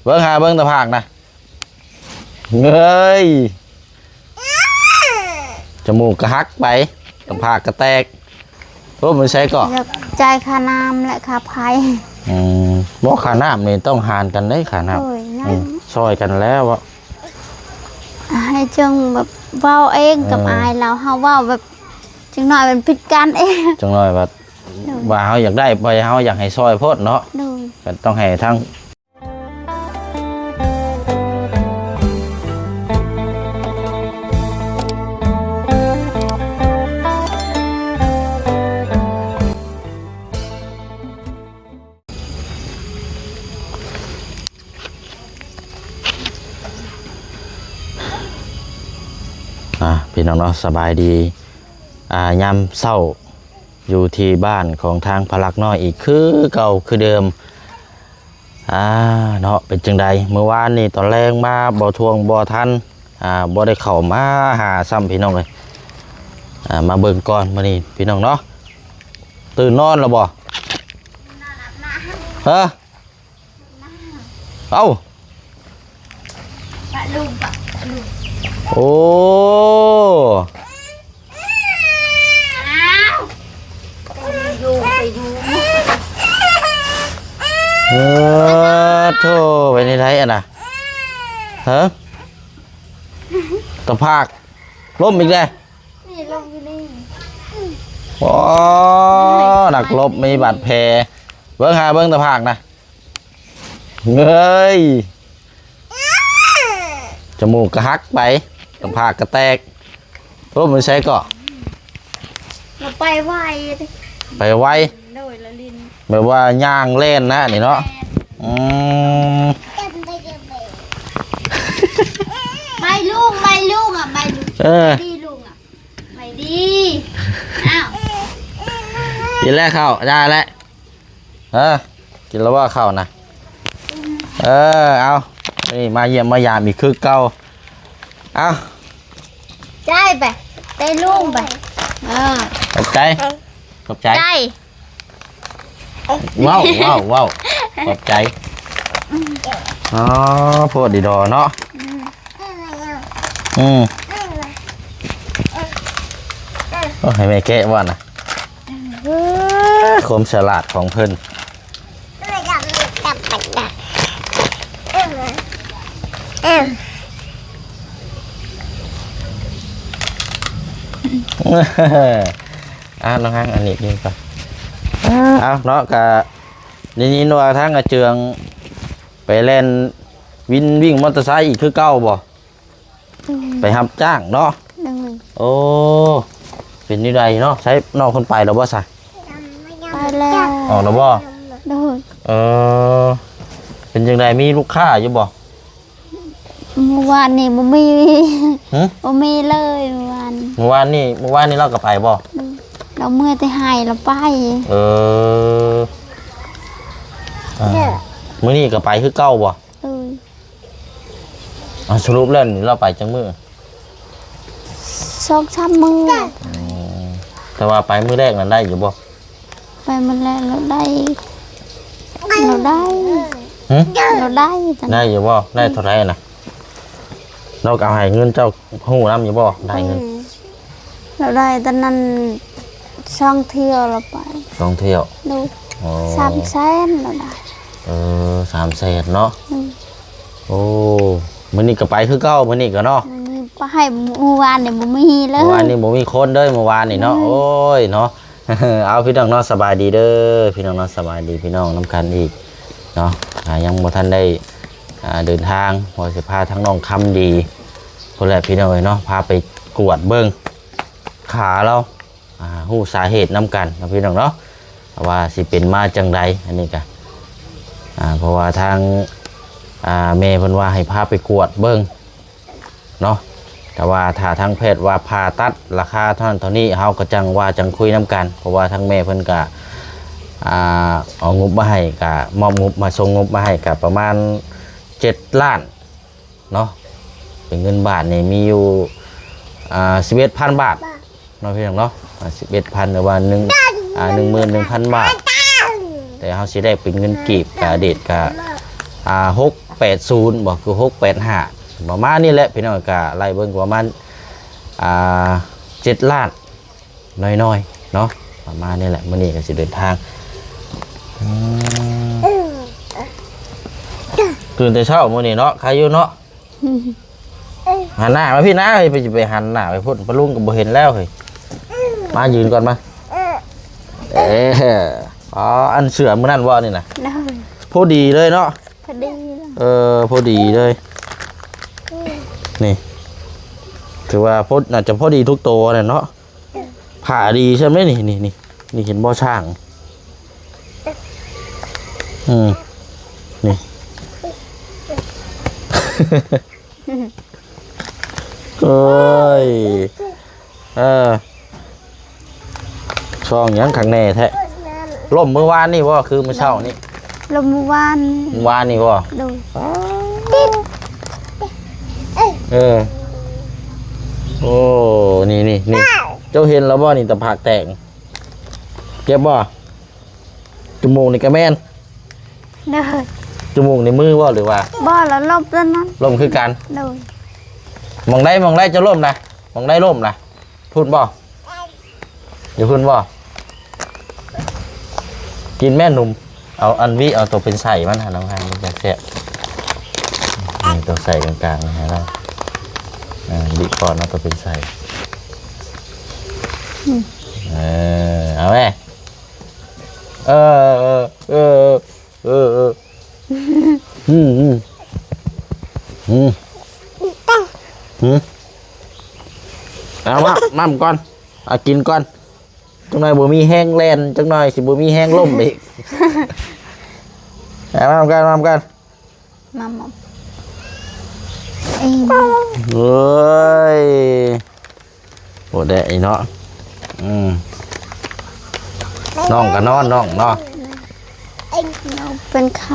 เบิ้งหาเบิ้งตะผากนะเงยจมูกกระหักไปตะผากกระแตกโอ้มันใช้ก่อนจ่ายค่าน้ำและค่าไฟบอกค่าน้ำนี่ต้องหารกันได้ค่าน้ำซอยกันแล้ววะให้จังแบบเว้าเองกับอายเราเฮาเว้าแบบจังหน่อยเป็นผิดกันเองจังหน่อยว่าเขาอยากได้ไปเขาอยากให้ซอยโพดเนาะก็ต้องให้ทั้งพี่น้องเนาะสบายดียามเศร้าอยู่ที่บ้านของทางพลักน้อยอีกคือเก่าคือเดิมเนาะเป็นจังใดเมื่อวานนี่ตอนแรกมาบ่ทวงบ่ทันบ่ได้เข้ามาหาซ้ำพี่น้องเลยมาเบิ่งก่อนมื้อนี้พี่น้องเนาะตื่นนอนแล้วบ่เอ้าโอ้โธ่ไปในไทยอ่ะนะฮะตะภาคล้มอีกแล้วนี่ลงอยู่นี่ว้าหนักลบมีบาดแผลเบิ้งหาเบิ้งตะภาคนะเงยจมูกกระหักไปตะภาคกระแตกล้มมันใช้ก่อเราไปไวไปไวแบบว่าย่างเล่นนะนี่เนาะไม่ลูกอ่ะไม่ลูกดีลูกอ่ะไม่ดีอ้าวกินแล้วข้าวได้แล้วกินแล้วว่าข้าวนะเอานี่มาเยี่ยมมายามอีกคือเก่าเอาได้ไปได้ลูกไปขอบใจขอบใจว้าวขอบใจพูดดีดอเนาะให้แม่แกะว่านะคมฉลาดของเพิ่นน้องฮังอันนี้ก่อนเอาเนาะกะนี่นัวทั้งกระเจืองไปเล่นวิ่งมอเตอร์ไซค์อีกคือเก้าบ่ไปรับจ้างเนาะโอ้เป็นนี่ใดเนาะใช้นอกคนไปแล้วบ่ใส่ไปแล้วออกแล้วบ่เป็นยังไงมีลูกค้าอยู่บ่เมื่อวานนี่บ่มีเลยเมื่อวานนี่เราก็ไปบ่เราเมื่อแต่หายเราไปมื้อนี้ก็ไปคือเก้าบ่สรุปแล้วนี่เราไปจังมื้อ2-3 มื้อแต่ว่าไปมื้อแรกนั้นได้อยู่บ่ไปมื้อแรกเราได้ได้อยู่บ่ได้เท่าไหร่น่ะเราก็ให้เงินเจ้าฮู้นำอยู่บ่ได้เงินเราได้ตอนนั้น2 เที่ยวเราไป2 เที่ยวดู300,000เราได้300,000เนาะโอ้มื้อนี้ก็ไปคือเก่ามื้อนี้ก็เนาะไปให้เมื่อวานนี่บ่มีเลยเมื่อวานนี่บ่มีคนเด้อเมื่อวานนี่เนาะโอ้ยเนาะเอาพี่น้องเนาะสบายดีเด้อพี่น้องเนาะสบายดีพี่น้องน้ำกันอีกเนาะยังบ่ทันได้เดินทางพอสิพาทั้งน้องคำดีคนแรกพี่น้องเนาะพาไปกวดเบิ่งขาเราฮู้สาเหตุน้ำกันนะพี่น้องเนาะว่าสิเป็นมาจังใดอันนี้กันเพราะว่าทางแม่เพิ่นว่าให้พาไปกวดเบิ่งเนาะแต่ว่าถ้าทางแพทย์ว่าผ่าตัดราคาเท่านั้นเท่านี้เฮาก็จังว่าจังคุยน้ำกันเพราะว่าทางแม่เพิ่นก็เอางบมาให้ก็มอบงบมาส่งงบมาให้ก็ประมาณ7 ล้านเนาะเป็นเงินบาทนี่มีอยู่11,000 บาทเนาะพี่น้องเนาะ11,000หรือว่า11,000 บาทแต่เขาสิได้เป็นเงินกีบกะเด็ดกะ6 680บอกคือ685ประมาณนี้แหละพี่น้องก็ไล่เบิ่งประมาณ7 ล้านน้อยๆเนาะประมาณนี้แหละมื้อนี้ก็สิเดินทางตื่นแต่เช้ามื้อนี้เนาะใครอยู่เนาะหันหน้ามาพี่นะเฮ้ยไปหันหน้าไปพุ่นปะลุงก็บ่เห็นแล้วเฮ้ยมายืนก่อนมาอ๋ออันเสือมื้อนั้นว่านี่น่ะ ได้ พอดีเลยเนาะ พอดีเลย พอดีเลยนี่ถือว่าน่าจะพอดีทุกตัวเนี่ยเนาะผ่าดีใช่ไหมนี่เห็นบ่อช่างนี่ เอ้ยช่องยังขังแน่แท้ล่มเมื่อวานนี่ว่าคือเมื่อเช้านี่ ลมวาน เมื่อวานนี่ว่า ดู โอ้นี่เจ้าเห็นแล้วบ่นี่ตะผักแตกเจ็บบ่จมูกนี่กระแมน ได้ จมูกในมือบ่หรือว่า บ่แล้วลบแล้วนั้น ล่มคือกัน ดู มองได้จะล่มนะมองได้ล่มนะพูดบ่อย่าพูดบ่กินแม่หนุ่มเอาอันวิเอาตัวเป็นใส่มันหาน้องหางมันจะแซ่บนี่ตัวใส่กลางๆนะฮะเราดิก่อนเอาตัวเป็นใส่เอาไหมเอามั่มก่อนเอากินก่อนจังหน่อยบ่มีแห้งแลนจังหน่อยสิบ่มีแห้งล่มอีกเอามั่มกันมาเอง เฮ้ยโอ้ได้เนาะน้องกับน้องเนาะเราเป็นใคร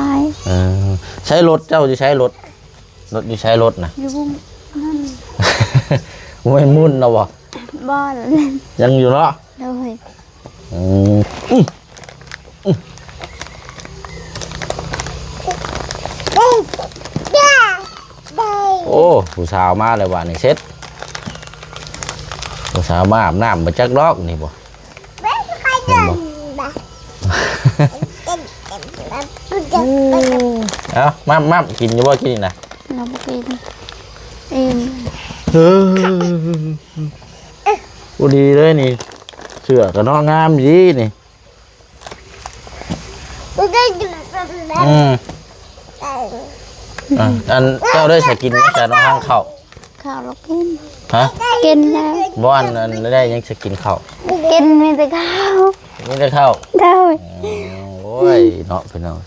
ใช้รถเจ้าจะใช้รถอยู่ใช้รถนะ อยู่นั่น ไม่มุ่นเนาะบ่ บ่แล้ว ยังอยู่เนาะ เลยโอ้ผู้สาวมาเลยว่ะนี่เซ็ตผู้สาวมาอาบน้ำมาจักดอกนี่บ่เอามั่มกินอยู่บ่กินนี่นะ เราไปกินเอง กูดีเลยนี่เสือกับน้องงามดีนี่อันเจ้าได้สกินไหมแต่น้องห้างเข่า ข้าวเรากิน ฮะ กินแล้ว บ้านอันได้ยังสกินเข่า กินมีแต่ข้าว ไม่ได้เข้า ได้ โอ้ยเนาะพี่น้อง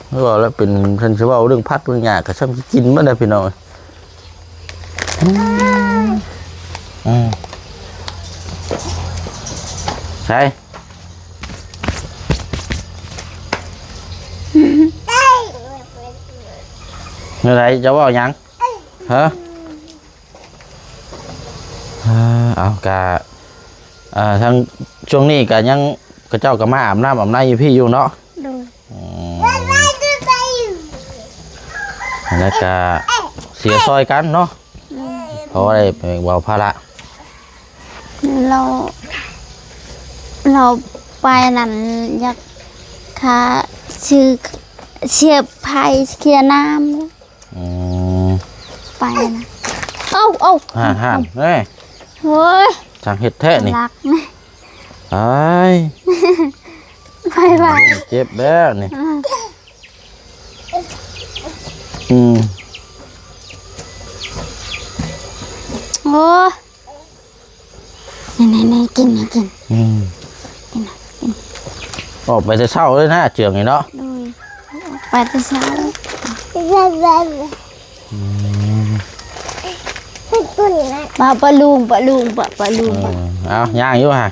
ไม่บอกแล้วเป็นท่านจะว่าเรื่องพักเรื่องหยากับช่างกินเมื่อไรพี่น้องใช่เมื่อไรจะว่ายังฮะเอากะทางช่วงนี้กะยังกระเจ้าก็มาอาบน้ำอยู่พี่อยู่เนาะแล้วก็เสียซอยกันเนาะเพราะอะไรเป็นเบาภาระ เราไปนั่นอยากขาชื่อเชียบไผ่เคียน้ำไปนะเอาห่านเฮ้ย เฮ้ย สั่งเห็ดแท้นี่ รักนะ ไอ้ ไปเจ็บแล้วนี่โอ้นี่กินออกไปจะเศร้าเลยนะเจืองนี่เนาะไปแต่เช้าปะลุงเอาย่างอยู่ฮะ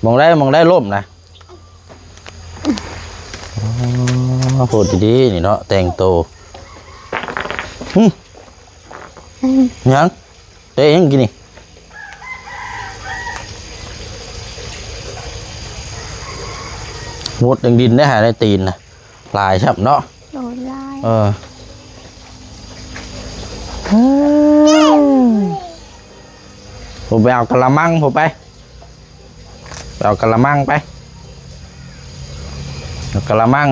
มองได้ล่มนะพูดดีๆนี่เนาะแต่งโตยังเตะยังกินนี่หมดดังดินได้หาในตีนนะ หลายชับเนาะ โดนลาย ผมไปเอากระมังผมไปเอากระมังไปเอากระมัง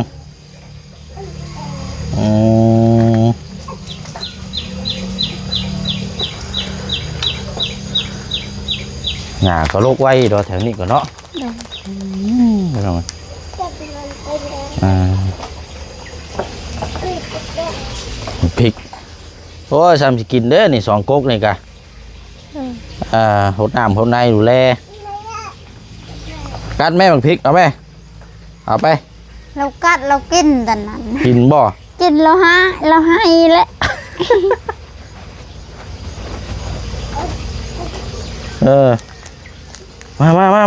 หน้าก็โรคไว้ดอแถวนี้ก็เนาะไม่ต้องพริกโอ้ยซ้ำจะกินเด้อนี่2 ก๊กนี่กะหดน้ำหดในดูแลกัดแม่บังพริกเอาไปเรากัดเรากินแต่นั้น กินบ่ กินเราให้แล้ว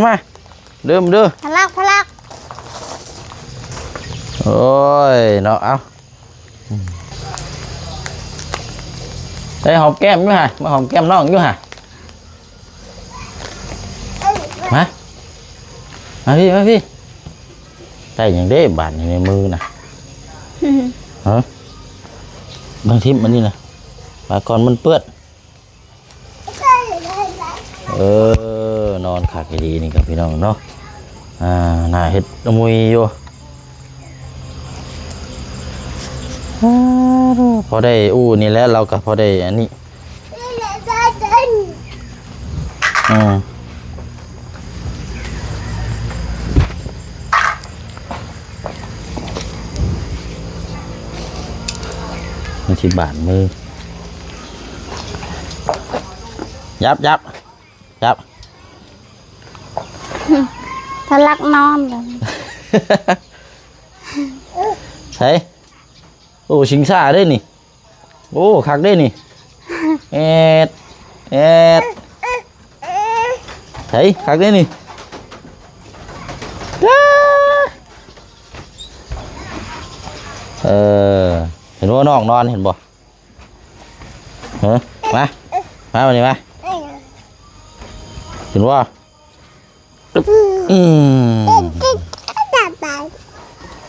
มาเดิมเด้อ พลักโอ้ยเนาะเอาได้หอมแก้มอยู่ฮะมาหอมแก้มน้องอยู่ฮะมาพี่ได้อย่างเด้บาดในมือนะฮะบางทิมมันนี่นะปลาก่อนมันเปื้อนนอนขาดดีนี่กับพี่น้องเนาะหน้าเห็ดมุยอยู่พอได้นี่แล้วเราก็พอได้อันนี้มันที่บาดมือยับพลักนอนเลย ใช่โอ้ชิงซ่าได้นี่โอ้คักได้นี่เอ็ดใช่คักได้นี่เห็นว่าน้องนอนเห็นบ่มาวันนี้มาเห็นว่า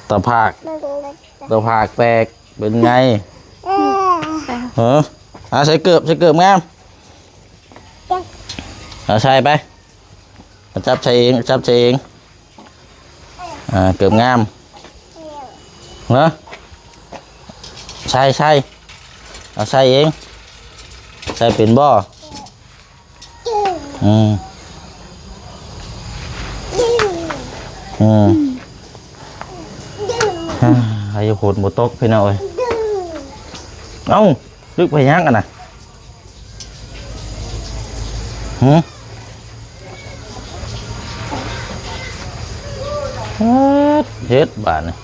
ตะภาคแตกเป็นไงใส่เกือบงามใส่ไปจับใส่เองเกือบงามเนาะใส่เอาใส่เองใส่เป็นบ่อายุโหดหมดตกพี่น้อยเอ้าลึกไปยังกันนะเฮ็ดบาทนี่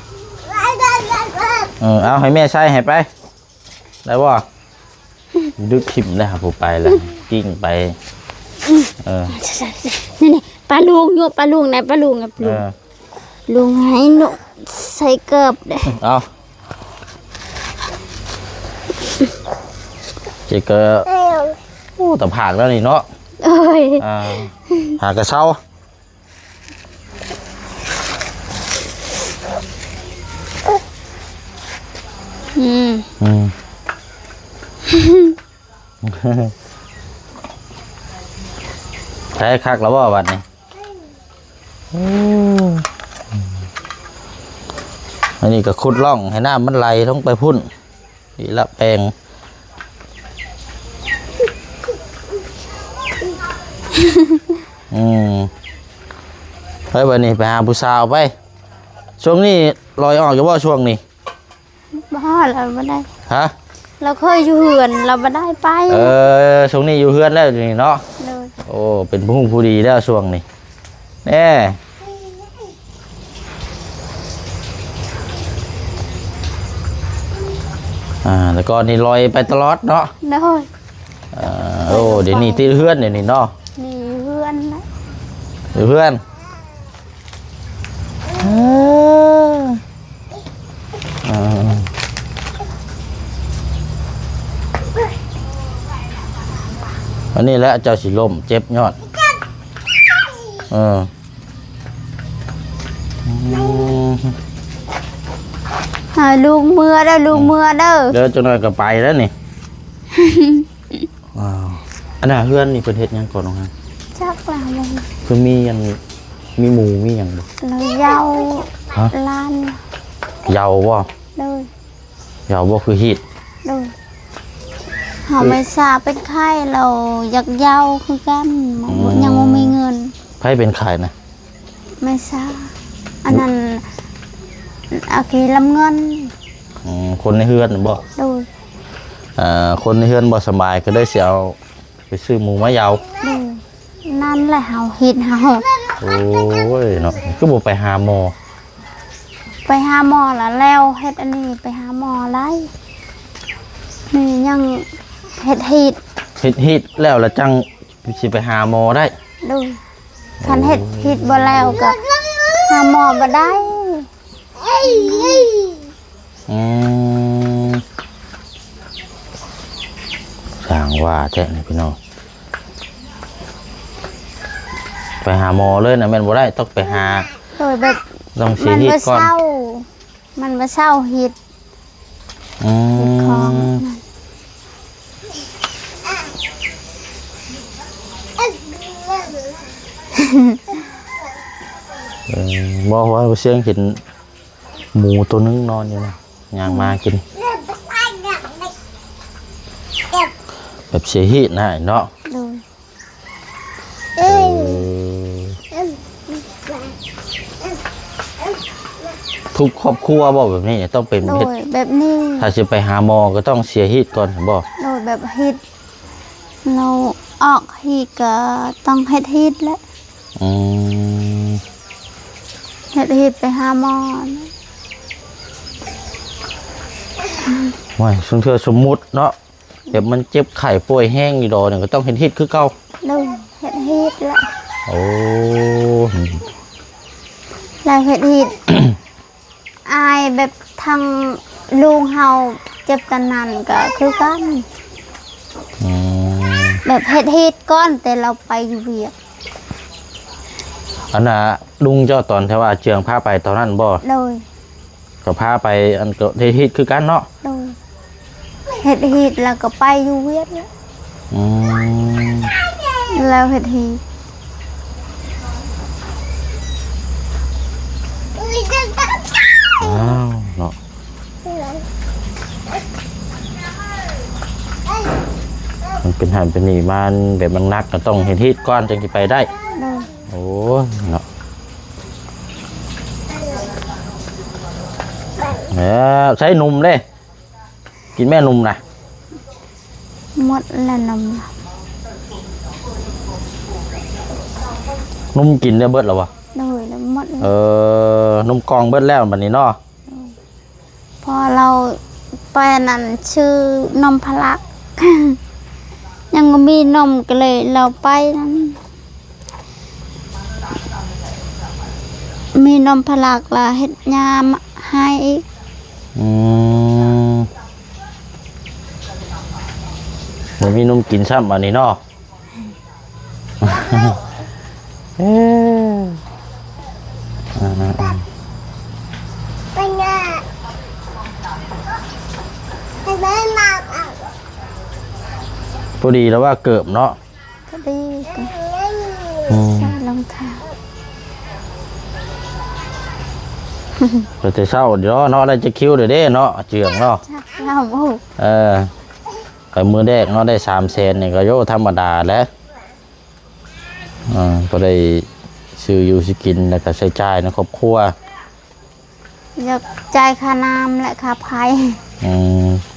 เอาให้แม่ใส่ให้ไปได้บ่ดึกขิมได้ครับผมไปแล้วกิ้งไปนี่ปลาลุงอยู่ปลาลุงไหนปลาลุงกับลุงให้หนูใส่เกือบเลยเอาเจ๊ก็โอ้แต่ผักแล้วนี่เนาะผักกระเช้าใช้คักแล้วว่าวันนี้อันนี้ก็ขุดร่องให้น้ำมันไหลลงไปพุ่นดีละแปลงไปวันนี้ไปหาผู้สาวไปช่วงนี้ลอยออกอยู่ว่าช่วงนี้บ้าเราไม่ได้ฮะเราเคยอยู่เฮือนเราไม่ได้ไปช่วงนี้อยู่เฮือนแล้วนี่เนาะโอ้เป็นผู้ดีแล้วช่วงนี้แน่แต่ก่อนนี่ลอยไปตลอดเนาะโอ้เดี๋ยวนี้ตีเฮือนเดี๋ยวนี้เนาะนี่เฮือนนะเพื่อนอันนี้แหละเจ้าสิลมเจ็บยอด ลูกเมื่อเด้อลูกเมื่อเด้อ เดี๋ยวจังหน่อยก็ไปแล้วนี่ ว้าวอันน่ะเฮือนนี่เพิ่นเฮ็ดหยังก่อนน้องฮะ จักละบ่ เพิ่นมีหยังมีหมูมีหยังบ่ เราเยา ฮะ ล้าน เหยาบ่ เด้อ เหยาบ่คือฮีด เด้อเฮาไม่ทราบเป็นไข้เราอยากเยาคือกันยังบ่มีเงิน ไผเป็นไข้นะ ไม่ทราบอันนั้นโอเคลำเงิน คนในเฮือนน่ะบ่ เด้อ คนในเฮือนบ่สบายก็ได้สิเอาไปซื้อหมูมาเหยา เด้อนั่นแหละเฮาเฮ็ดเฮา โอ้ยเนาะคือบ่ไปหาหมอ ไปหาหมอแล้วเฮ็ดอันนี้ไปหาหมอไรนี่ยังเฮ็ดฮีด เฮ็ดฮีดแล้วละจังสิไปหาหมอได้ ดูคันเฮ็ดฮีดบ่แล้วก็หาหมอบ่ได้ อืมสร้างว่าแท้นี่พี่น้องไปหาหมอเลยนะแม่นบ่ได้ต้องไปหา โดยแบบ ต้องสี มัน ฮีด บ่ ก่อน เศร้ามันบ่เศร้าฮีด อื ฮีดของ มบ่ว่าเสียงเห็นหมูตัวนึงนอนอยู่นะย่างมากินแบบเสียฮีดนะเนาะ ดู เออทุกครอบครัวบ่แบบนี้ต้องเป็น โด เฮ็ด ยแบบนี้ ถ้าจะไปหาหมอก็ต้องเสียฮีดก่อนบ่ โดยแบบฮีดเราออกฮีดก็ต้องเฮ็ดฮีดแหละ อืม เฮ็ดฮีดไปหาหมอ ไม่ซึ่งเธอสมมุติเนาะแบบมันเจ็บไข้ป่วยแห้งอยู่ดอกเนี่ยก็ต้องเฮ็ดฮีดคือเก่า ดูเฮ็ดฮีดแหละ โอ้ แล้วเฮ็ดฮีด อายแบบทางลุงเฮาเจ็บกันนั่นก็คือกัน อืม แบบเฮ็ดฮีดก้อนแต่เราไปอยู่เวียก อันน่ะลุงเจ้าตอนที่ว่าเจืองพาไปตอนนั้นบ่ โดย ก็พาไปอันก็เฮ็ดฮีดคือกันเนาะ โดยเฮ็ดฮีดแล้วก็ไปอยู่เวียก อืม แล้วเฮ็ดฮีด อ้าวเนาะมันเป็นหันเป็นนี่มันแบบมันนักก็ต้องเฮ็ดฮีดก่อนจึงสิไปได้ โดย โอ้ยเนาะแล้วใช้นมเด้กินแม่นมนะ หมดแล้วนม นมกินได้เบิดแล้ววะ โดยแล้วหมด นมกล่องเบิดแล้วบัดนี้เนาะ พอเราไปนั่นชื่อนมพลัก ยังบ่มีนมก็เลยเราไปนั้นมีนมพลักละเฮ็ดยามให้อีก อืมบ่มีนมกินซ้ำบัดนี้เนาะ เอ้ออ่า เป็นไงไปเล่นมา พอดีแล้วว่าเกิบเนาะ ก็ดีก็ อืม ใส่รองเท้า ก็จะเช้าเดี๋ยวเนาะได้จะคิวเดี๋ยวเด้เนาะเจืองเนาะ ชักเราโอ้ ไปมือแรกเนาะได้300,000นี่ก็โยธรรมดาแล้วก็ได้ซื้ออยู่สิกินแล้วก็ใช้จ่ายในครอบครัว อยากจ่ายค่าน้ำและค่าไฟ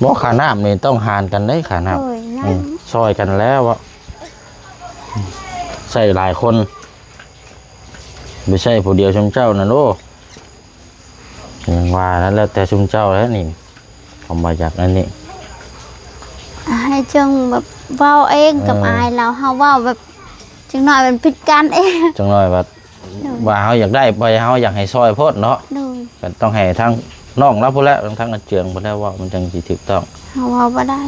บ่ค่าน้ำนี่ต้องหารกันได้ค่าน้ โอ้ยนั่ ำซอยกันแล้วอะใส่หลายคนไม่ใช่ผู้เดียวชุมเจ้านะโน่ยังว่านั้นแล้วแต่ชุมเจ้าแล้วนี่ผมมาจากนั่นนี่ ให้จังแบบเว้าเองกับอายเราเฮาเว้าแบบจังหน่อยเป็นผิดกันเอง จังหน่อยว่าเขาอยากได้ไปเขาอยากให้ซอยโพดเนาะ ดู ก็ต้องให้ทั้งน้องรับพูดแล้วทั้งอันเจืองพูดแล้วว่ามันจังสิถูกต้อง เฮาเว้าบ่ได้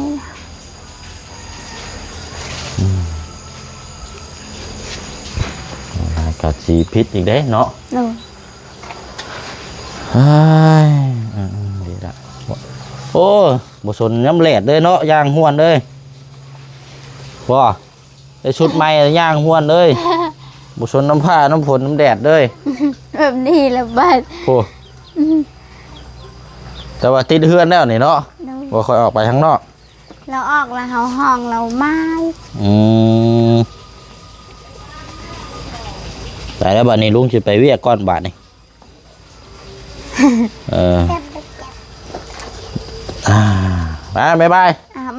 ก็สีพิษอีกเด้เนาะ ดู เฮ้ยดีละ โอ้บ่สนย้ำแหลดเลยเนาะย่างห้วนเลยบ่ได้ชุดใหม่ย่างห้วนเลยบ่สนน้ำผ้าน้ำฝนน้ำแดดเลย แบบนี้ละบ้าน โอ้แต่ว่าติดเฮือนแล้วนี่เนาะบ่ค่อยออกไปข้างนอก เราออกแล้วเฮาห้องเราไม้ แต่แล้วบัดนี้ลุงสิไปเวียกก่อนบาดนี่บ๊ายบาย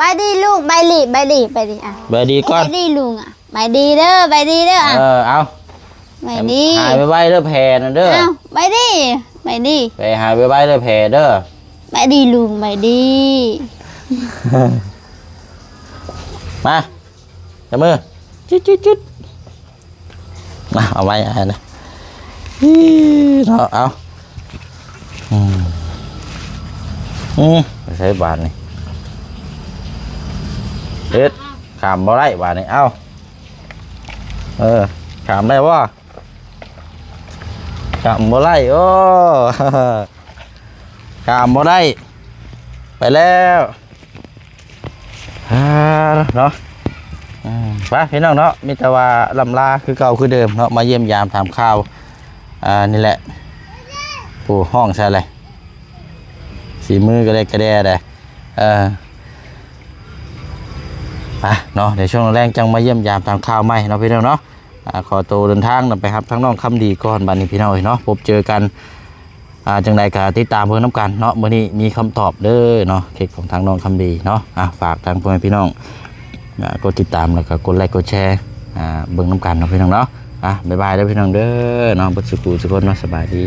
บายดีลูกบายดีบายดีบายดีอ่ะ บายดีก่อน บายดีลุงอ่ะบายดีเด้อบายดีเด้ออ่ะ เอา บายดี หายไปเด้อแพน่ะเด้อ อ้าวบายดีบายดี ไปหายไปเด้อแพเด้อบ ายดีลุงบายดี มาจับมือจุดมาเอาไว้อะไรนะเอาไปใช้บาทนี่เด็ดขามบ่ได้บาทนี่เอาขามได้บ่ขามบ่ได้โอ้ ขามบ่ได้ไปแล้วเนาะไปพี่น้องเนาะมีแต่ว่าลำลาคือเก่าคือเดิมเนาะมาเยี่ยมยามถามข่าวนี่แหละผู้ห้องใช่เลยสีมือก็ได้กระแดได้ไปเนาะเดี๋ยวช่วงแรกจังมาเยี่ยมยามถามข่าวใหม่เนาะพี่น้องเนาะขอตัวเดินทางไปครับทั้งน้องคำดีก่อนบัดนี้พี่น้องเนาะพบเจอกันจังใดก็ติดตามเพื่อนน้ำกันเนาะมื้อนี้มีคำตอบเด้อเนาะเค้กของทางน้องคำดีเนาะฝากทางพ่อแม่พี่น้องกดติดตามแล้วก็กดไลค์กดแชร์เบิ่งน้ำกันเนาะพี่น้องเนาะบ๊ายบายเด้อพี่น้องเด้อเนาะบัดสุขสุขคนเนาะสบายดี